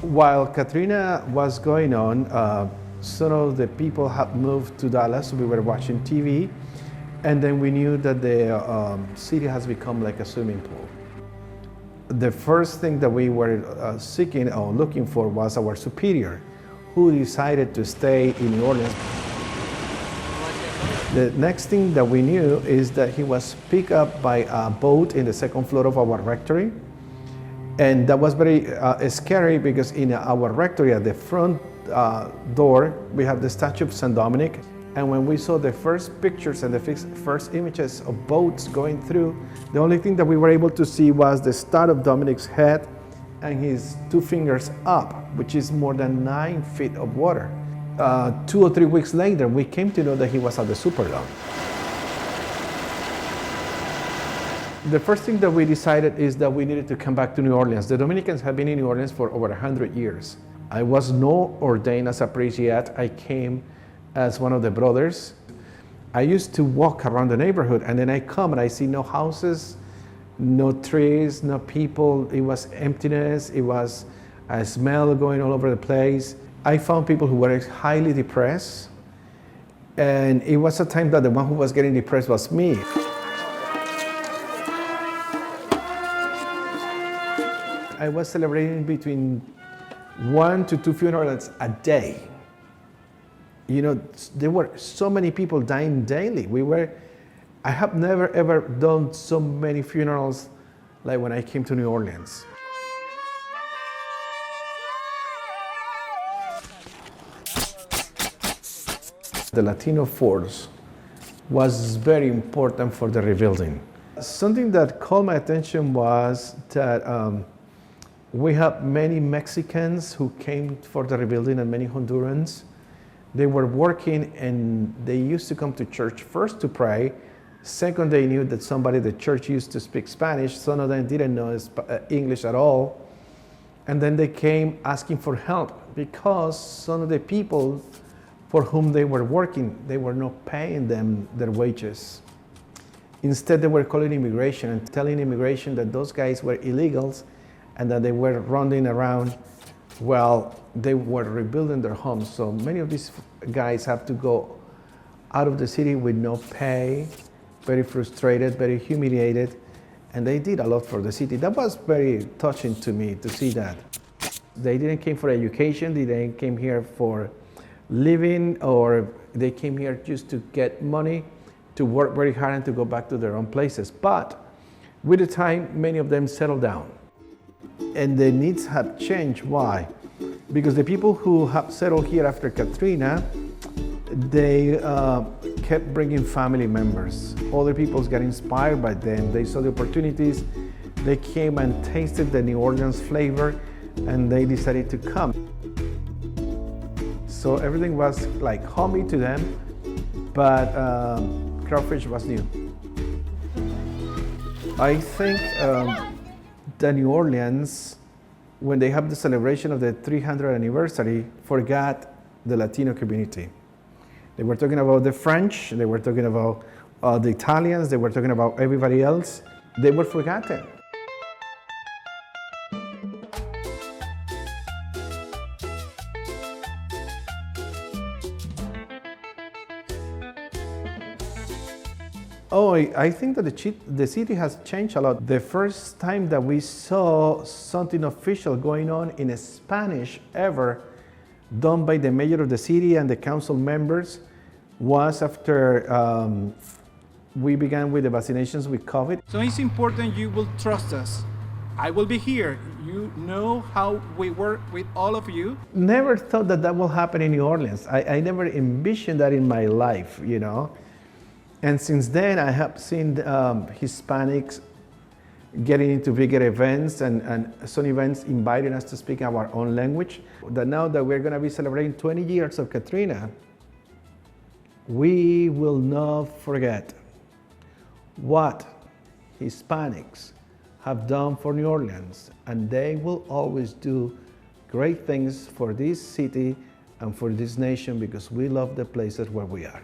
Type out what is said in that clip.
While Katrina was going on, some of the people had moved to Dallas. We were watching TV, and then we knew that the city has become like a swimming pool. The first thing that we were seeking or looking for was our superior, who decided to stay in New Orleans. The next thing that we knew is that he was picked up by a boat in the second floor of our rectory. And that was very scary because in our rectory at the front door, we have the statue of St. Dominic. And when we saw the first pictures and the first images of boats going through, the only thing that we were able to see was the start of Dominic's head and his two fingers up, which is more than 9 feet of water. 2 or 3 weeks later, we came to know that he was at the Superdome. The first thing that we decided is that we needed to come back to New Orleans. The Dominicans have been in New Orleans for over 100 years. I was not ordained as a priest yet. I came as one of the brothers. I used to walk around the neighborhood, and then I come and I see no houses, no trees, no people. It was emptiness. It was a smell going all over the place. I found people who were highly depressed, and it was a time that the one who was getting depressed was me. I was celebrating between 1 to 2 funerals a day. You know, there were so many people dying daily. I have never ever done so many funerals like when I came to New Orleans. The Latino force was very important for the rebuilding. Something that caught my attention was that we have many Mexicans who came for the rebuilding and many Hondurans. They were working and they used to come to church first to pray. Second, they knew that somebody at the church used to speak Spanish. Some of them didn't know English at all. And then they came asking for help because some of the people for whom they were working, they were not paying them their wages. Instead, they were calling immigration and telling immigration that those guys were illegals and that they were running around while they were rebuilding their homes. So many of these guys have to go out of the city with no pay, very frustrated, very humiliated, and they did a lot for the city. That was very touching to me to see that. They didn't came for education, they didn't came here for living, or they came here just to get money, to work very hard and to go back to their own places. But with the time, many of them settled down. And the needs have changed. Why? Because the people who have settled here after Katrina, they kept bringing family members. Other people got inspired by them. They saw the opportunities. They came and tasted the New Orleans flavor, and they decided to come. So everything was like homey to them, but crawfish was new. I think the New Orleans, when they have the celebration of the 300th anniversary, forgot the Latino community. They were talking about the French, they were talking about the Italians, they were talking about everybody else. They were forgotten. Oh, I think that the city has changed a lot. The first time that we saw something official going on in Spanish ever done by the mayor of the city and the council members was after we began with the vaccinations with COVID. So it's important you will trust us. I will be here. You know how we work with all of you. Never thought that will happen in New Orleans. I never envisioned that in my life, you know. And since then, I have seen Hispanics getting into bigger events and some events inviting us to speak our own language. That now that we're going to be celebrating 20 years of Katrina, we will not forget what Hispanics have done for New Orleans, and they will always do great things for this city and for this nation because we love the places where we are.